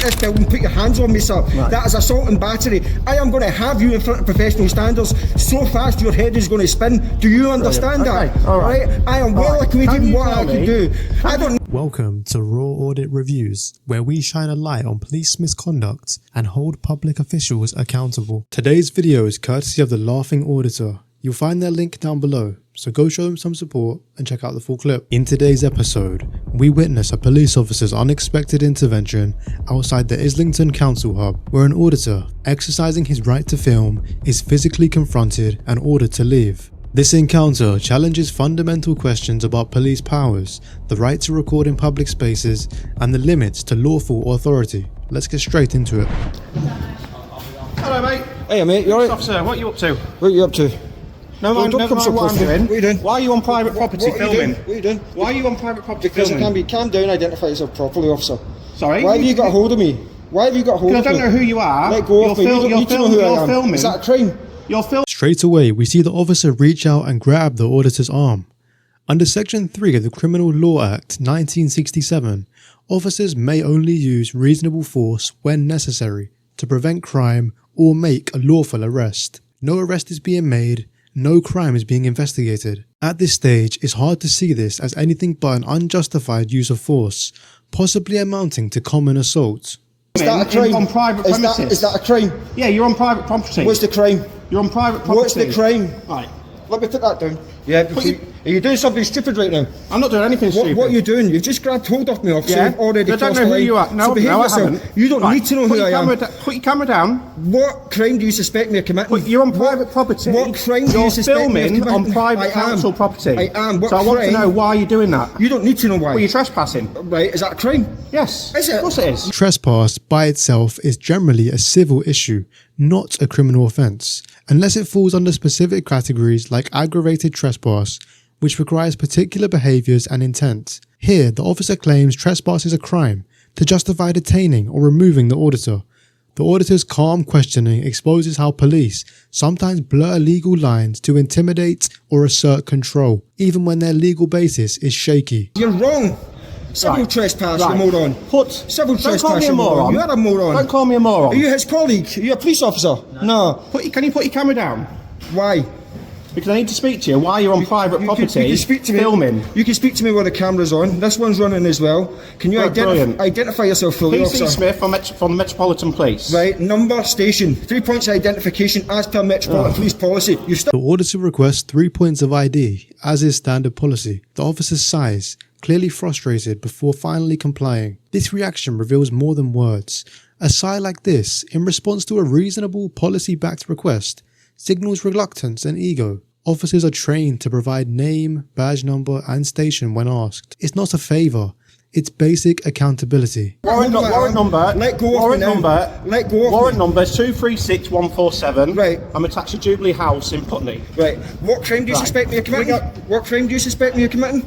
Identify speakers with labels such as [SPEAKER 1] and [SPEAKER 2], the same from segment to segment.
[SPEAKER 1] this building, put your hands on me, sir. Right. That is assault and battery. I am going to have you in front of professional standards so fast your head is going to spin. Do you understand that?
[SPEAKER 2] Okay. All right.
[SPEAKER 1] I am well acquainted with what I can do. I don't.
[SPEAKER 3] Welcome to Raw Audit Reviews, where we shine a light on police misconduct and hold public officials accountable. Today's video is courtesy of the Laughing Auditor. You'll find their link down below, so go show them some support and check out the full clip. In today's episode, we witness a police officer's unexpected intervention outside the Islington Council Hub, where an auditor, exercising his right to film, is physically confronted and ordered to leave. This encounter challenges fundamental questions about police powers, the right to record in public spaces, and the limits to lawful authority. Let's get straight into it.
[SPEAKER 2] Hello, mate.
[SPEAKER 1] Hey, mate, you alright?
[SPEAKER 2] Officer, what are you up to?
[SPEAKER 1] What are you up to?
[SPEAKER 2] No mind what I'm doing.
[SPEAKER 1] What are you doing?
[SPEAKER 2] Why are you on private property filming?
[SPEAKER 1] What are you doing?
[SPEAKER 2] Why are you on private property
[SPEAKER 1] because
[SPEAKER 2] filming?
[SPEAKER 1] Because calm down, identify yourself properly, officer.
[SPEAKER 2] Sorry?
[SPEAKER 1] Why have you got hold of me? Why have you got hold of me?
[SPEAKER 2] Because I don't know who you are.
[SPEAKER 1] Let go of me. You don't need to know who I am.
[SPEAKER 2] Filming.
[SPEAKER 1] Is that a crime?
[SPEAKER 2] You're filming.
[SPEAKER 3] Straight away, we see the officer reach out and grab the auditor's arm. Under Section 3 of the Criminal Law Act 1967, officers may only use reasonable force when necessary to prevent crime or make a lawful arrest. No arrest is being made, no crime is being investigated. At this stage, it's hard to see this as anything but an unjustified use of force, possibly amounting to common assault.
[SPEAKER 1] Is that a crime?
[SPEAKER 2] On private premises.
[SPEAKER 1] Is that a crime?
[SPEAKER 2] Yeah, you're on private property.
[SPEAKER 1] What's the crime?
[SPEAKER 2] You're on private property.
[SPEAKER 1] What's the crime?
[SPEAKER 2] Right.
[SPEAKER 1] Let me put that down. Yeah, are you doing something stupid right now?
[SPEAKER 2] I'm not doing anything stupid.
[SPEAKER 1] What are you doing? You've just grabbed hold of me, officer.
[SPEAKER 2] Yeah.
[SPEAKER 1] You've already
[SPEAKER 2] I don't
[SPEAKER 1] crossed
[SPEAKER 2] know
[SPEAKER 1] the
[SPEAKER 2] who
[SPEAKER 1] line.
[SPEAKER 2] you are. No,
[SPEAKER 1] so behave
[SPEAKER 2] I
[SPEAKER 1] yourself.
[SPEAKER 2] haven't.
[SPEAKER 1] You don't need to know who I am.
[SPEAKER 2] Put your camera down.
[SPEAKER 1] What crime do you suspect me of committing?
[SPEAKER 2] You're on private property.
[SPEAKER 1] What crime do you suspect me of committing?
[SPEAKER 2] You're filming on private council property.
[SPEAKER 1] I am. What
[SPEAKER 2] so I want to
[SPEAKER 1] crime?
[SPEAKER 2] know why you're doing that.
[SPEAKER 1] You don't need to know why.
[SPEAKER 2] Well, you're trespassing.
[SPEAKER 1] Right, is that a crime?
[SPEAKER 2] Yes.
[SPEAKER 1] Is it?
[SPEAKER 2] Of course it is.
[SPEAKER 3] Trespass by itself is generally a civil issue, not a criminal offence, unless it falls under specific categories like aggravated trespass, which requires particular behaviours and intent. Here, the officer claims trespass is a crime to justify detaining or removing the auditor. The auditor's calm questioning exposes how police sometimes blur legal lines to intimidate or assert control, even when their legal basis is shaky.
[SPEAKER 1] You're wrong. Civil trespass, you moron. Civil trespass,
[SPEAKER 2] call me a moron.
[SPEAKER 1] You are a moron.
[SPEAKER 2] Don't call me a moron.
[SPEAKER 1] Are you his colleague? Are you a police officer? No.
[SPEAKER 2] Can you put your camera down?
[SPEAKER 1] Why?
[SPEAKER 2] Because I need to speak to you while you're on private property,
[SPEAKER 1] you can speak to me,
[SPEAKER 2] filming.
[SPEAKER 1] You can speak to me while the camera's on. This one's running as well. Can you identify yourself fully, officer?
[SPEAKER 2] PC Smith from the Metropolitan Police.
[SPEAKER 1] Right, number, station. 3 points of identification as per Metropolitan Police policy.
[SPEAKER 3] The auditor requests 3 points of ID, as is standard policy. The officer sighs, clearly frustrated before finally complying. This reaction reveals more than words. A sigh like this, in response to a reasonable policy-backed request, signals reluctance and ego. Officers are trained to provide name, badge number and station when asked. It's not a favour, it's basic accountability.
[SPEAKER 2] Warrant number.
[SPEAKER 1] Let go of
[SPEAKER 2] warrant
[SPEAKER 1] me
[SPEAKER 2] number.
[SPEAKER 1] Let go of
[SPEAKER 2] warrant
[SPEAKER 1] me.
[SPEAKER 2] number 236147.
[SPEAKER 1] Right.
[SPEAKER 2] I'm attached to Jubilee House in Putney.
[SPEAKER 1] Right. What crime do you suspect me of committing? What crime do you suspect me of committing?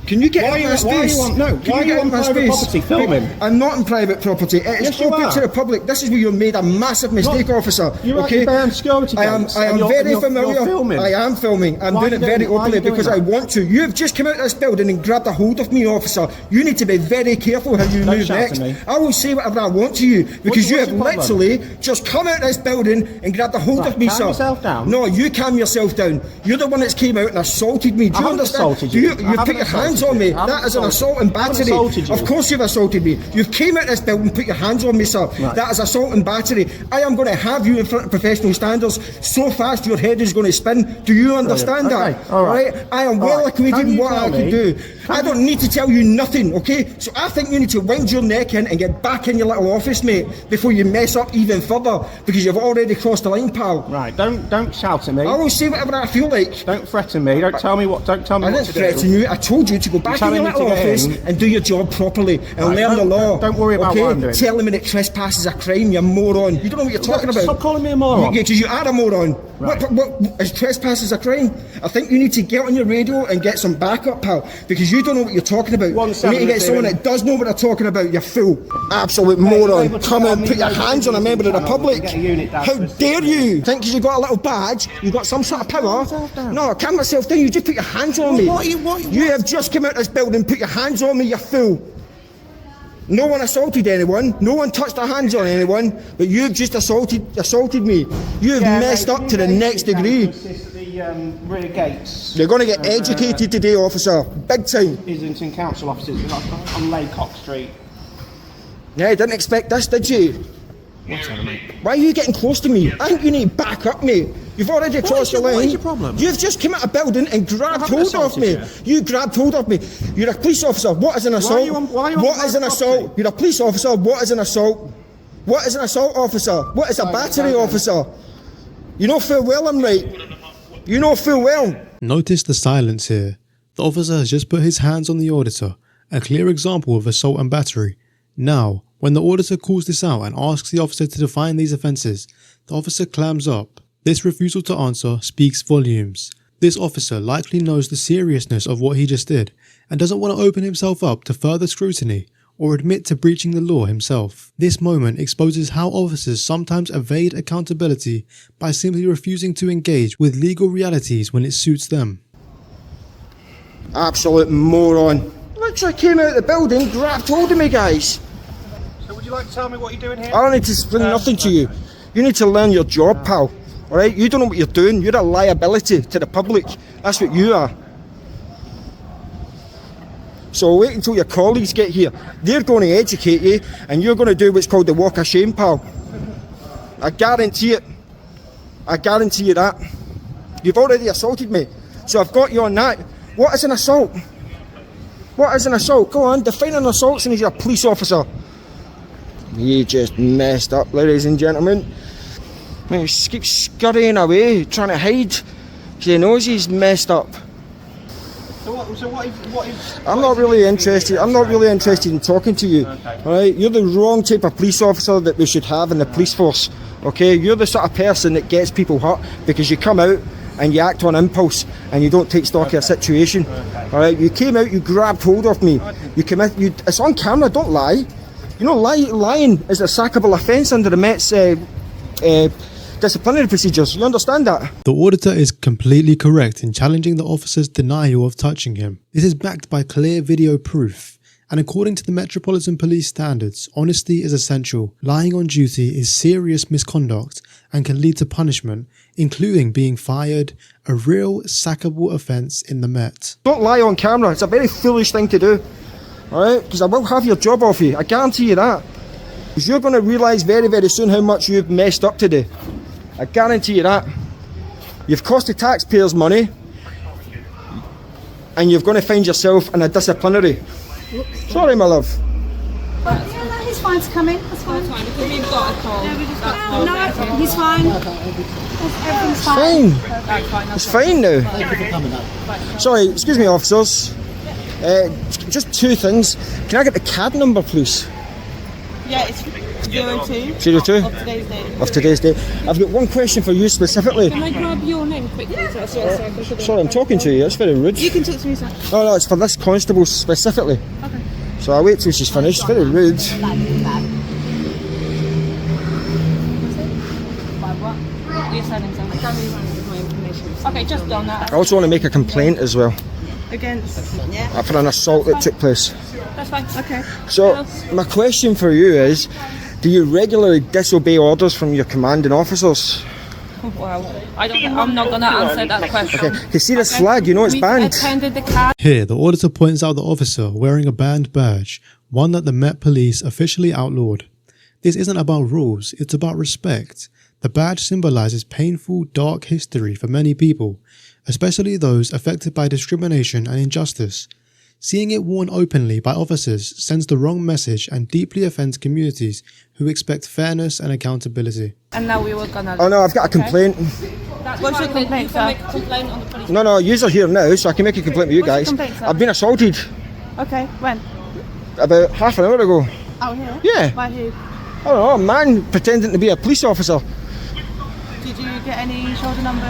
[SPEAKER 1] Can you get out of my space?
[SPEAKER 2] Why are you on private property filming?
[SPEAKER 1] I'm not on private property. It is open to the public. This is where you made a massive mistake, officer.
[SPEAKER 2] You're actually behind security gates.
[SPEAKER 1] I am very familiar.
[SPEAKER 2] You're filming.
[SPEAKER 1] I am filming. I'm doing it very openly because I want to. You've just come out of this building and grabbed a hold of me, officer. You need to be very careful how you move next. I will say whatever I want to you because you have literally just come out of this building and grabbed a hold of me, sir.
[SPEAKER 2] Calm yourself down.
[SPEAKER 1] No, you calm yourself down. You're the one that's came out and assaulted me. Do you understand? You put your hands on me. That is an assault and battery. Of course you've assaulted me. You've came out this building and put your hands on me, sir. Right. That is assault and battery. I am going to have you in front of professional standards so fast your head is going to spin. Do you understand that?
[SPEAKER 2] All right.
[SPEAKER 1] I am well acquainted with what I can do. I don't need to tell you nothing, okay? So I think you need to wind your neck in and get back in your little office, mate, before you mess up even further, because you've already crossed the line, pal.
[SPEAKER 2] Right, don't shout at me.
[SPEAKER 1] I will say whatever I feel like.
[SPEAKER 2] Don't threaten me. Don't tell me what to do.
[SPEAKER 1] I didn't threaten you. I told you to go back in your little office and do your job properly and learn the law.
[SPEAKER 2] Don't worry about what I'm doing.
[SPEAKER 1] Telling me that trespass is a crime, you moron. You don't know what you're talking about.
[SPEAKER 2] Stop calling me a moron.
[SPEAKER 1] Because you are a moron.
[SPEAKER 2] Right.
[SPEAKER 1] What is trespass is a crime? I think you need to get on your radio and get some backup, pal, because you don't know what you're talking about. You need to get someone that does know what they're talking about, you fool. Absolute moron. Come on, put your hands on a member of the public. How dare you? Think because you got a little badge, you got some sort of power? No, calm yourself down, you just put your hands on me. You have just come out of this building and put your hands on me, you fool. No one assaulted anyone. No one touched their hands on anyone. But you've just assaulted me. You've messed up to the next degree.
[SPEAKER 2] The rear gates.
[SPEAKER 1] You're going to get educated today, officer. Big time.
[SPEAKER 2] Islington Council offices on Laycock Street.
[SPEAKER 1] Yeah, you didn't expect this, did you? Why are you getting close to me? I think you need to back up, mate. You've already crossed your line.
[SPEAKER 2] What is your problem?
[SPEAKER 1] You've just come out of a building and grabbed hold of me. You grabbed hold of me. You're a police officer. What is an assault? What is an assault? You're a police officer. What is an assault? What is an assault officer? What is a battery officer? You know full well I'm right. You know full well.
[SPEAKER 3] Notice the silence here. The officer has just put his hands on the auditor, a clear example of assault and battery. Now, when the auditor calls this out and asks the officer to define these offences, the officer clams up. This refusal to answer speaks volumes. This officer likely knows the seriousness of what he just did and doesn't want to open himself up to further scrutiny or admit to breaching the law himself. This moment exposes how officers sometimes evade accountability by simply refusing to engage with legal realities when it suits them.
[SPEAKER 1] Absolute moron. Literally came out of the building, grabbed hold of me, guys.
[SPEAKER 2] So would you like to tell me what you're doing here?
[SPEAKER 1] I don't need to explain nothing to you. You need to learn your job, pal. Alright? You don't know what you're doing. You're a liability to the public. That's what you are. So wait until your colleagues get here. They're going to educate you and you're going to do what's called the walk of shame, pal. I guarantee it. I guarantee you that. You've already assaulted me. So I've got you on that. What is an assault? What is an assault? Go on, define an assault since you're a police officer. You just messed up, ladies and gentlemen. He keeps scurrying away, trying to hide, because he knows he's messed up. I'm not really interested. I'm not really interested in talking to you.
[SPEAKER 2] Okay.
[SPEAKER 1] All right, you're the wrong type of police officer that we should have in the police force. Okay, you're the sort of person that gets people hurt because you come out and you act on impulse and you don't take stock of a situation. All right, you came out, you grabbed hold of me. You came in, it's on camera. Don't lie. You know, lying is a sackable offence under the Met's disciplinary procedures. You understand that?
[SPEAKER 3] The auditor is completely correct in challenging the officer's denial of touching him. This is backed by clear video proof. And according to the Metropolitan Police standards, honesty is essential. Lying on duty is serious misconduct and can lead to punishment, including being fired, a real sackable offence in the Met.
[SPEAKER 1] Don't lie on camera. It's a very foolish thing to do. Alright? Because I will have your job off you. I guarantee you that. Because you're going to realise very, very soon how much you've messed up today. I guarantee you that. You've cost the taxpayers money and you're going to find yourself in a disciplinary. Sorry, my love.
[SPEAKER 4] Yeah, no, he's fine to come in. That's fine.
[SPEAKER 5] Because we've got a call.
[SPEAKER 4] Yeah, we just got no, he's fine. Everything's
[SPEAKER 1] Fine.
[SPEAKER 5] That's fine.
[SPEAKER 1] It's fine now. Thank you for coming up. Sorry, excuse me, officers. Just two things. Can I get the CAD number, please?
[SPEAKER 5] Yeah, it's 02.
[SPEAKER 1] 02?
[SPEAKER 5] Of today's date.
[SPEAKER 1] Of today's date. I've got one question for you specifically.
[SPEAKER 5] Can I grab your name quickly?
[SPEAKER 1] Sorry, I'm talking to you. That's very rude.
[SPEAKER 5] You can talk to me, sir.
[SPEAKER 1] No, it's for this constable specifically.
[SPEAKER 5] Okay.
[SPEAKER 1] So I'll wait till she's finished. It's very rude.
[SPEAKER 5] Your surname, sir. I can't really run my information. Okay, just done that.
[SPEAKER 1] I also want to make a complaint as well
[SPEAKER 5] Against, yeah.
[SPEAKER 1] for an assault that took place.
[SPEAKER 5] That's fine. Okay.
[SPEAKER 1] So my question for you is, do you regularly disobey orders from your commanding officers?
[SPEAKER 5] Wow. I'm not going to answer that question.
[SPEAKER 1] Okay, you see this flag, you know it's
[SPEAKER 5] We
[SPEAKER 1] banned.
[SPEAKER 5] attended the CAD.
[SPEAKER 3] Here, the auditor points out the officer wearing a banned badge, one that the Met Police officially outlawed. This isn't about rules, it's about respect. The badge symbolises painful, dark history for many people, especially those affected by discrimination and injustice. Seeing it worn openly by officers sends the wrong message and deeply offends communities who expect fairness and accountability.
[SPEAKER 5] And now we were going to...
[SPEAKER 1] Oh no, I've got a complaint.
[SPEAKER 5] What's your complaint, sir?
[SPEAKER 4] Make a complaint on the police.
[SPEAKER 1] No, yous are here now, so I can make a complaint with you
[SPEAKER 5] What's your
[SPEAKER 1] guys.
[SPEAKER 5] complaint, sir?
[SPEAKER 1] I've been assaulted
[SPEAKER 5] Okay, when?
[SPEAKER 1] about half an hour ago.
[SPEAKER 5] Out here?
[SPEAKER 1] Yeah.
[SPEAKER 5] By who?
[SPEAKER 1] I don't know, a man pretending to be a police officer.
[SPEAKER 5] Did you get any shoulder numbers?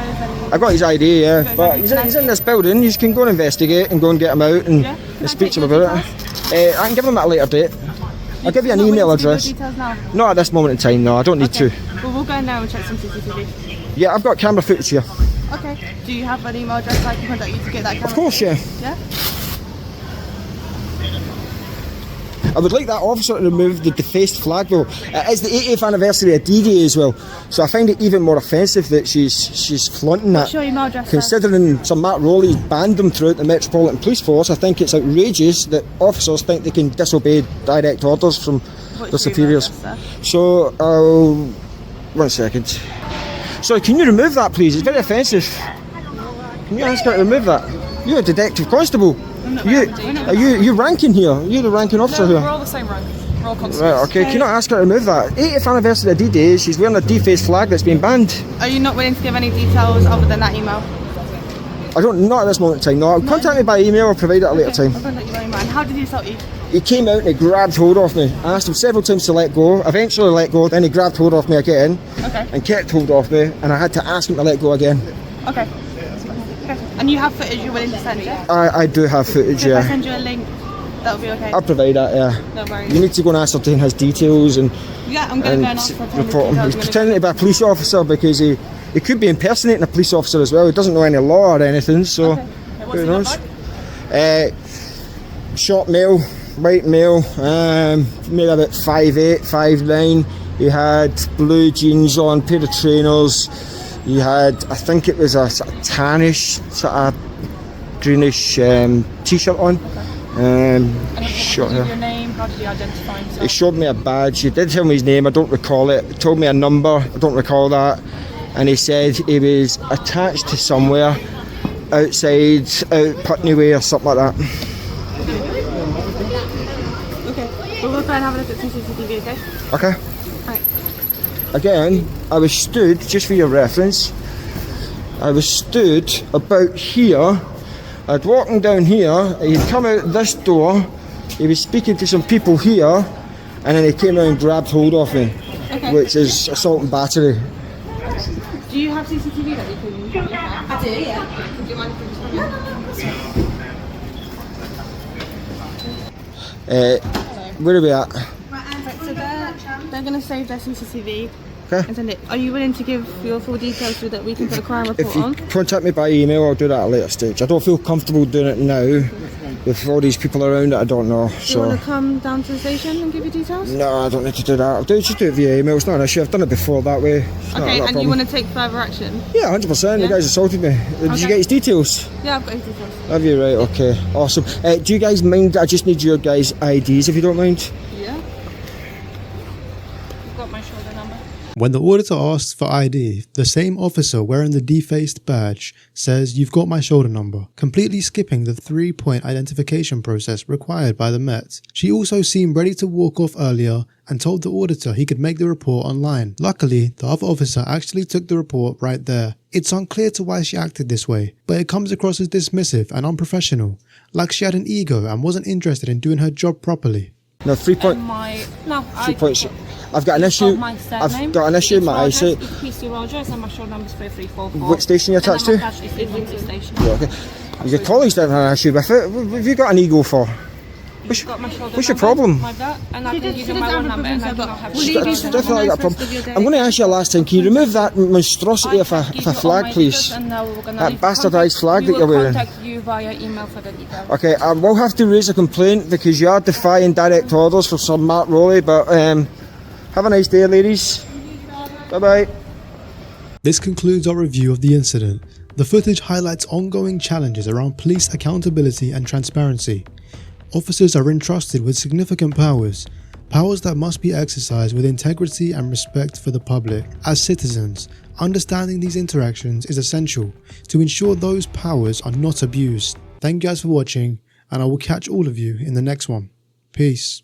[SPEAKER 1] I got his ID, yeah.
[SPEAKER 5] Got his
[SPEAKER 1] But
[SPEAKER 5] ID.
[SPEAKER 1] he's in this building, you can go and investigate and go and get him out and,
[SPEAKER 5] Yeah.
[SPEAKER 1] and speak to him about it. I can give him at a later date. I'll give you an email address.
[SPEAKER 5] Details now.
[SPEAKER 1] Not at this moment in time, no, I don't need to.
[SPEAKER 5] Well, we'll go now and check some CCTV.
[SPEAKER 1] Yeah, I've got camera footage here.
[SPEAKER 5] Okay. Do you have an email address I can contact you to get that camera?
[SPEAKER 1] Of course, yeah.
[SPEAKER 5] Yeah?
[SPEAKER 1] I would like that officer to remove the defaced flag though. It is the 80th anniversary of D-Day as well, so I find it even more offensive that she's flaunting that.
[SPEAKER 5] What's your email address?
[SPEAKER 1] Considering Sir Matt Rowley's banned them throughout the Metropolitan Police Force, I think it's outrageous that officers think they can disobey direct orders from their superiors. So, one second. Sorry, can you remove that please? It's very offensive. Can you ask her to remove that? You're a detective constable. You're ranking here. You're the ranking officer here.
[SPEAKER 5] We're all the same rank. We're all constables.
[SPEAKER 1] Right, okay. Can you not ask her to remove that? 80th anniversary of D-Day, she's wearing a defaced flag that's been banned.
[SPEAKER 5] Are you not willing to give any details other than that email?
[SPEAKER 1] I don't, not at this moment in time, no. Contact me by email or provide it at a later time.
[SPEAKER 5] I'll contact you by email. And how did he assault you?
[SPEAKER 1] He came out and he grabbed hold of me. I asked him several times to let go. Eventually let go, then he grabbed hold of me again.
[SPEAKER 5] Okay.
[SPEAKER 1] And kept hold of me, and I had to ask him to let go again.
[SPEAKER 5] Okay. And you have footage you're willing to send, yeah?
[SPEAKER 1] I do have footage,
[SPEAKER 5] So
[SPEAKER 1] yeah.
[SPEAKER 5] if I send you a link, that'll be okay?
[SPEAKER 1] I'll provide that, yeah.
[SPEAKER 5] No worries.
[SPEAKER 1] You need to go and ascertain his details and
[SPEAKER 5] Yeah, I'm going to go and ask for
[SPEAKER 1] report him. He's pretending to be a police officer because he could be impersonating a police officer as well. He doesn't know any law or anything, so who knows? Short male, white male, maybe about 5'8", 5'9". He had blue jeans on, pair of trainers. He had, I think it was a sort of tannish, sort of greenish t-shirt on. Short hair.
[SPEAKER 5] Your name? How did you identify himself?
[SPEAKER 1] He showed me a badge. He did tell me his name, I don't recall it. He told me a number, I don't recall that. And he said he was attached to somewhere outside, out Putney Way or something like that.
[SPEAKER 5] Okay. Well, we'll try and have a look at some CCTV, okay?
[SPEAKER 1] Okay.
[SPEAKER 5] Right.
[SPEAKER 1] Again, I was stood, just for your reference, I was stood about here. I'd walking down here, he'd come out this door, he was speaking to some people here, and then he came out and grabbed hold of me, which is assault and battery.
[SPEAKER 5] Do you have CCTV that you can... I do, yeah. Would you mind if you just come in?
[SPEAKER 1] Where are we at?
[SPEAKER 5] Right, so they're going to save their CCTV
[SPEAKER 1] Okay.
[SPEAKER 5] and send it. Are you willing to give your full details so that we can put a crime report
[SPEAKER 1] If you
[SPEAKER 5] on?
[SPEAKER 1] contact me by email, I'll do that at a later stage. I don't feel comfortable doing it now with all these people around that I don't know.
[SPEAKER 5] Do you
[SPEAKER 1] So
[SPEAKER 5] want to come down to the station and give your details?
[SPEAKER 1] no, I don't need to do that. I'll just do it via email. It's not an issue. I've done it before that way. It's
[SPEAKER 5] Okay,
[SPEAKER 1] not a
[SPEAKER 5] and you
[SPEAKER 1] problem.
[SPEAKER 5] want to take further action?
[SPEAKER 1] Yeah, 100%. The guys assaulted me. Did you
[SPEAKER 5] Okay.
[SPEAKER 1] get his details?
[SPEAKER 5] Yeah, I've got his details.
[SPEAKER 1] Have you? Right, okay. Awesome. Do you guys mind? I just need your guys' IDs if you don't mind.
[SPEAKER 5] Yeah. You've got my shoulder number.
[SPEAKER 3] When the auditor asks for ID, the same officer wearing the defaced badge says, "You've got my shoulder number," completely skipping the 3-point identification process required by the Met. She also seemed ready to walk off earlier and told the auditor he could make the report online. Luckily, the other officer actually took the report right there. It's unclear to why she acted this way, but it comes across as dismissive and unprofessional, like she had an ego and wasn't interested in doing her job properly.
[SPEAKER 1] No, 3 point.
[SPEAKER 5] I
[SPEAKER 1] 3 points. I've got an issue.
[SPEAKER 5] my surname.
[SPEAKER 1] I've got an issue with my eyesight.
[SPEAKER 5] It's PC Rogers and my shoulder number is 3344.
[SPEAKER 1] Which station are you attached to?
[SPEAKER 5] And I'm attached to Islington station.
[SPEAKER 1] Yeah, okay. Your colleagues don't have an issue with it. What have you got an ego for?
[SPEAKER 5] You've got my shoulder
[SPEAKER 1] What's your
[SPEAKER 5] number,
[SPEAKER 1] problem?
[SPEAKER 5] My that, and I can give you my one number and I do not have
[SPEAKER 1] She's definitely got a problem. I'm going to ask you a last time. Can you remove that monstrosity of a flag, please? That bastardised flag that you're wearing.
[SPEAKER 5] We will contact you via email for the details.
[SPEAKER 1] Okay, I will have to raise a complaint because you are defying direct orders for Sir Matt Rowley, but have a nice day, ladies. Bye-bye.
[SPEAKER 3] This concludes our review of the incident. The footage highlights ongoing challenges around police accountability and transparency. Officers are entrusted with significant powers that must be exercised with integrity and respect for the public. As citizens, understanding these interactions is essential to ensure those powers are not abused. Thank you guys for watching, and I will catch all of you in the next one. Peace.